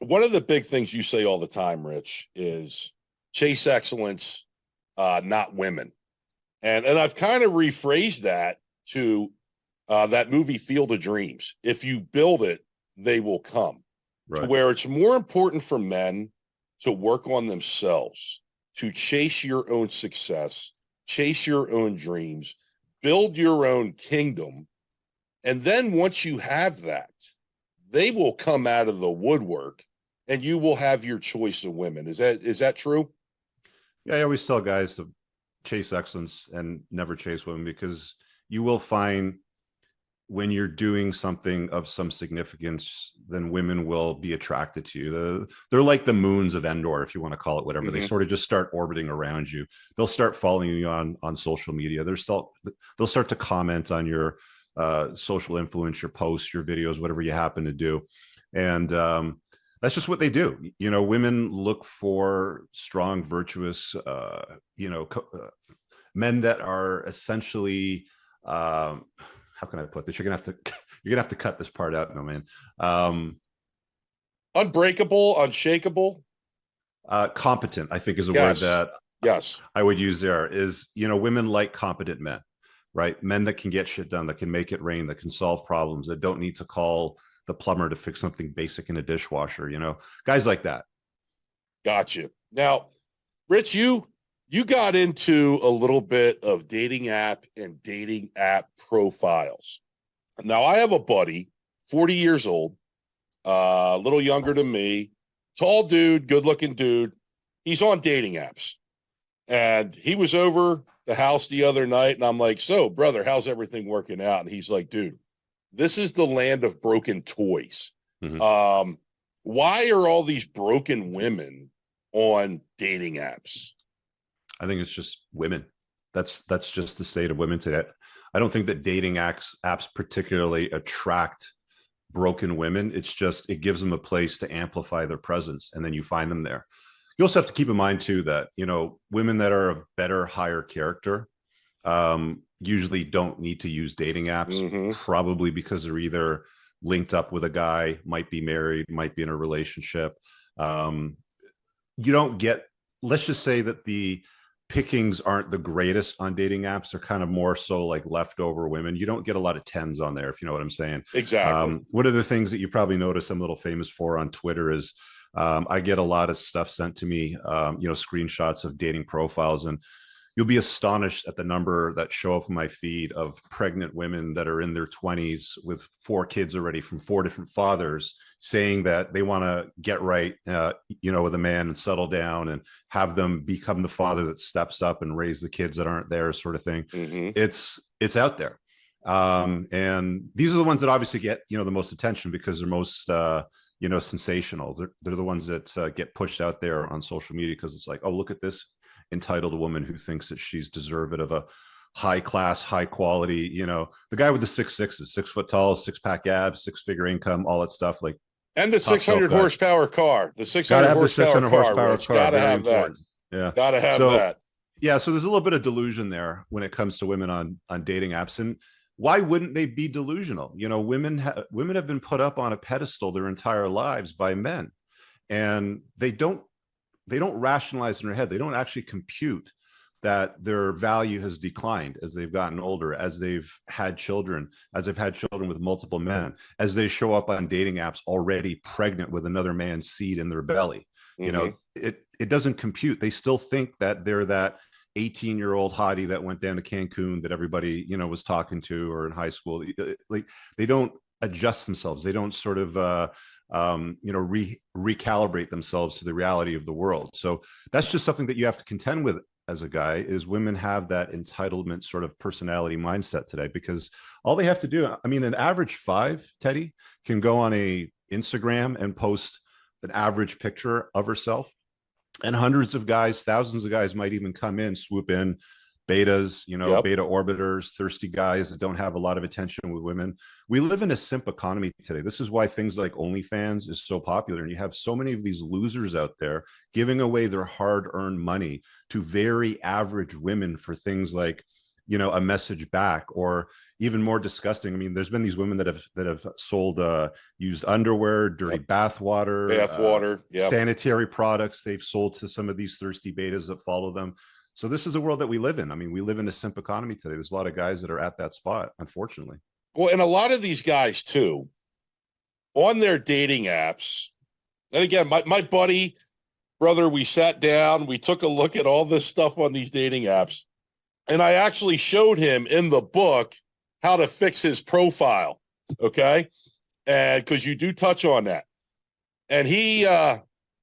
one of the big things you say all the time, Rich, is chase excellence, not women. And I've kind of rephrased that to that movie Field of Dreams. If you build it, they will come. To Right. where it's more important for men to work on themselves, to chase your own success, chase your own dreams, build your own kingdom. And then once you have that, they will come out of the woodwork and you will have your choice of women. Is that true? Yeah, I always tell guys to chase excellence and never chase women, because you will find when you're doing something of some significance, then women will be attracted to you. They're like the moons of Endor, if you want to call it whatever. They sort of just start orbiting around you. They'll start following you on social media. They'll start to comment on your social influence, your posts, your videos, whatever you happen to do. And that's just what they do. Women look for strong, virtuous, men that are essentially, how can I put this? You're gonna have to cut this part out, no man. Unbreakable, unshakable, competent, I think, is a yes. word that yes I would use there. Is women like competent men, right? Men that can get shit done, that can make it rain, that can solve problems, that don't need to call the plumber to fix something basic in a dishwasher. Guys like that. Gotcha. Now, Rich, you got into a little bit of dating app and dating app profiles. Now, I have a buddy, 40 years old, a little younger than me, tall dude, good looking dude. He's on dating apps. And he was over the house the other night. And I'm like, so, brother, how's everything working out? And he's like, dude, this is the land of broken toys. Mm-hmm. Why are all these broken women on dating apps? I think it's just women. That's just the state of women today. I don't think that dating apps particularly attract broken women. It's just, it gives them a place to amplify their presence, and then you find them there. You also have to keep in mind too that women that are of better, higher character usually don't need to use dating apps, probably because they're either linked up with a guy, might be married, might be in a relationship. You don't get, let's just say that the pickings aren't the greatest on dating apps. They're kind of more so like leftover women. You don't get a lot of tens on there, if you know what I'm saying. Exactly. One of the things that you probably notice I'm a little famous for on Twitter is I get a lot of stuff sent to me, screenshots of dating profiles, and you'll be astonished at the number that show up in my feed of pregnant women that are in their 20s with 4 kids already from 4 different fathers, saying that they want to get right, with a man and settle down and have them become the father that steps up and raise the kids that aren't there, sort of thing. It's out there. And these are the ones that obviously get, the most attention because they're most, sensational. They're the ones that get pushed out there on social media because it's like, oh, look at this entitled woman who thinks that she's deserving of a high class, high quality, the guy with the 6'6", 6 foot tall, 6-pack abs, 6-figure income, all that stuff. Like, and the 600 horsepower car, the 600 horsepower car. Gotta have important. That. Yeah. Gotta have that. Yeah. So there's a little bit of delusion there when it comes to women on dating apps. And why wouldn't they be delusional? Women have been put up on a pedestal their entire lives by men, and they don't rationalize in their head. They don't actually compute that their value has declined as they've gotten older, as they've had children, with multiple men, as they show up on dating apps already pregnant with another man's seed in their belly. It doesn't compute. They still think that they're that 18-year-old hottie that went down to Cancun that everybody, was talking to, or in high school. Like, they don't adjust themselves. They don't sort of, recalibrate themselves to the reality of the world. So that's just something that you have to contend with as a guy, is women have that entitlement sort of personality mindset today, because all they have to do, an average 5, Teddy, can go on a Instagram and post an average picture of herself, and hundreds of guys, thousands of guys might even come in, swoop in, betas, beta orbiters, thirsty guys that don't have a lot of attention with women. We live in a simp economy today. This is why things like OnlyFans is so popular. And you have so many of these losers out there giving away their hard-earned money to very average women for things like a message back. Or even more disgusting, I mean, there's been these women that have sold used underwear, dirty Bath water. Yep. sanitary products they've sold to some of these thirsty betas that follow them. So this is a world that we live in. I mean, we live in a simp economy today. There's a lot of guys that are at that spot, unfortunately. Well, and a lot of these guys too, on their dating apps. And again, my buddy, brother, we sat down, we took a look at all this stuff on these dating apps. And I actually showed him in the book how to fix his profile. Okay. And because you do touch on that. And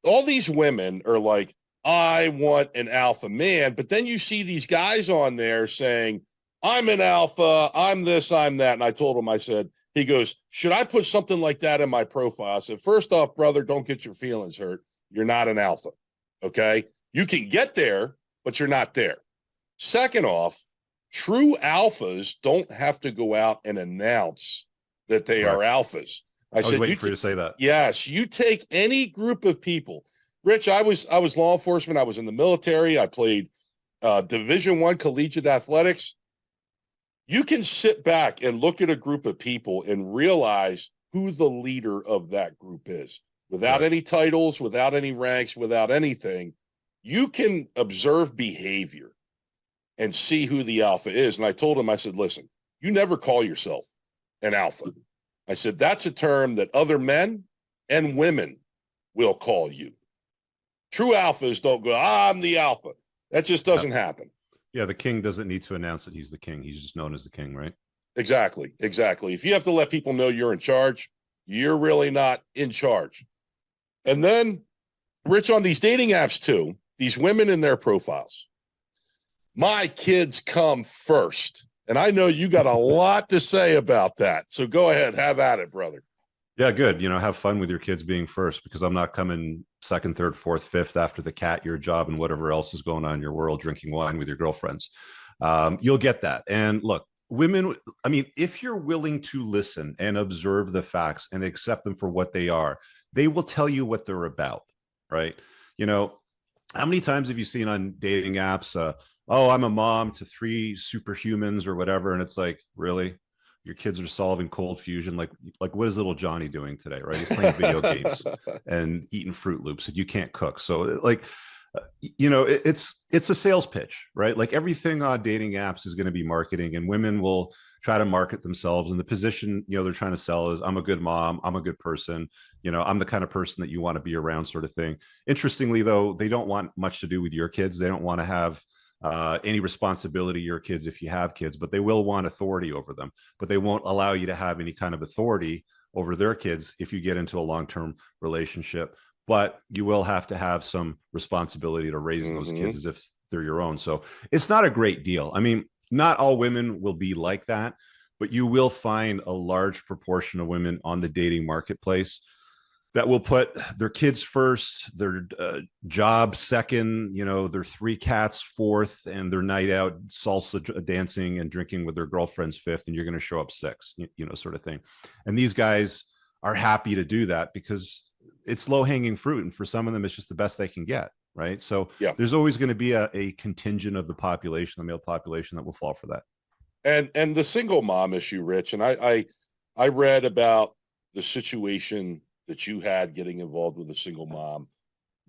all these women are like, I want an alpha man. But then you see these guys on there saying, I'm an alpha, I'm this, I'm that. And I told him, I said, he goes, should I put something like that in my profile? I said, first off, brother, don't get your feelings hurt. You're not an alpha. Okay. You can get there, but you're not there. Second off, true alphas don't have to go out and announce that they are alphas. I was waiting for you to say that. Yes, you take any group of people. Rich, I was law enforcement. I was in the military. I played Division I collegiate athletics. You can sit back and look at a group of people and realize who the leader of that group is without any titles, without any ranks, without anything. You can observe behavior and see who the alpha is. And I told him, I said, listen, you never call yourself an alpha. I said, that's a term that other men and women will call you. True alphas don't go, I'm the alpha. That just doesn't happen. Yeah, the king doesn't need to announce that he's the king. He's just known as the king, right? Exactly. If you have to let people know you're in charge, you're really not in charge. And then, Rich, on these dating apps too, these women in their profiles, my kids come first. And I know you got a lot to say about that. So go ahead, have at it, brother. Yeah, good. Have fun with your kids being first, because I'm not coming second, third, fourth, fifth after the cat, your job, and whatever else is going on in your world, drinking wine with your girlfriends. You'll get that. And look, women, I mean, if you're willing to listen and observe the facts and accept them for what they are, they will tell you what they're about, right? How many times have you seen on dating apps, oh, I'm a mom to 3 superhumans or whatever, and it's like, really? Your kids are solving cold fusion. Like what is little Johnny doing today, right? He's playing video games and eating Fruit Loops, and you can't cook. So it's a sales pitch, right? Like everything on dating apps is going to be marketing, and women will try to market themselves. And the position, they're trying to sell is, I'm a good mom, I'm a good person, I'm the kind of person that you want to be around, sort of thing. Interestingly, though, they don't want much to do with your kids. They don't want to have any responsibility your kids if you have kids, but they will want authority over them. But they won't allow you to have any kind of authority over their kids if you get into a long-term relationship. But you will have to have some responsibility to raising those kids as if they're your own. So it's not a great deal. I mean, not all women will be like that, but you will find a large proportion of women on the dating marketplace that will put their kids first, their job second, their 3 cats fourth, and their night out salsa dancing and drinking with their girlfriends fifth, and you're going to show up sixth, sort of thing. And these guys are happy to do that because it's low-hanging fruit, and for some of them, it's just the best they can get, right? So there's always going to be a contingent of the population, the male population, that will fall for that. And the single mom issue, Rich, and I read about the situation that you had getting involved with a single mom,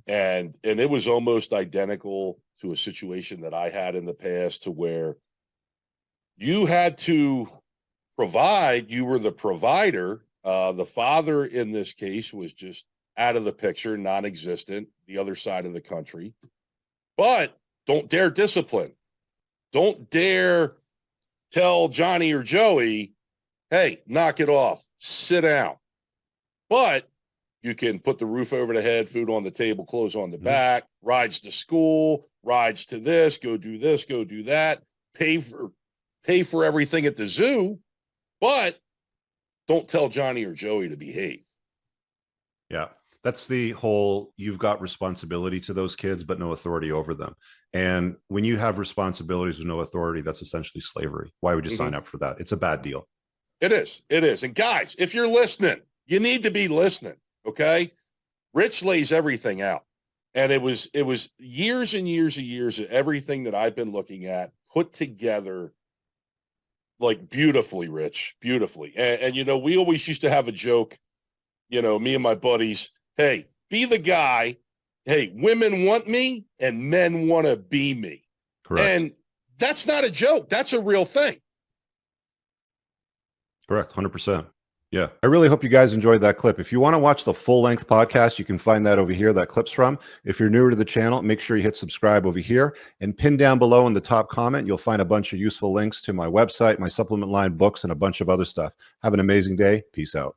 and it was almost identical to a situation that I had in the past, to where you had to provide, you were the provider. The father in this case was just out of the picture, non-existent, the other side of the country. But don't dare discipline. Don't dare tell Johnny or Joey, hey, knock it off, sit down. But you can put the roof over the head, food on the table, clothes on the back, rides to school, rides to this, go do that, pay for everything at the zoo, but don't tell Johnny or Joey to behave. Yeah. That's the whole, you've got responsibility to those kids, but no authority over them. And when you have responsibilities with no authority, that's essentially slavery. Why would you sign up for that? It's a bad deal. It is. And guys, if you're listening, you need to be listening. Okay. Rich lays everything out. And it was years and years and years of everything that I've been looking at put together like beautifully, Rich, beautifully. And you know, we always used to have a joke, you know, me and my buddies, hey, be the guy. Hey, women want me and men want to be me. Correct. And that's not a joke. That's a real thing. Correct. 100%. Yeah. I really hope you guys enjoyed that clip. If you want to watch the full length podcast, you can find that over here, that clip's from. If you're newer to the channel, make sure you hit subscribe over here and pin down below in the top comment. You'll find a bunch of useful links to my website, my supplement line, books, and a bunch of other stuff. Have an amazing day. Peace out.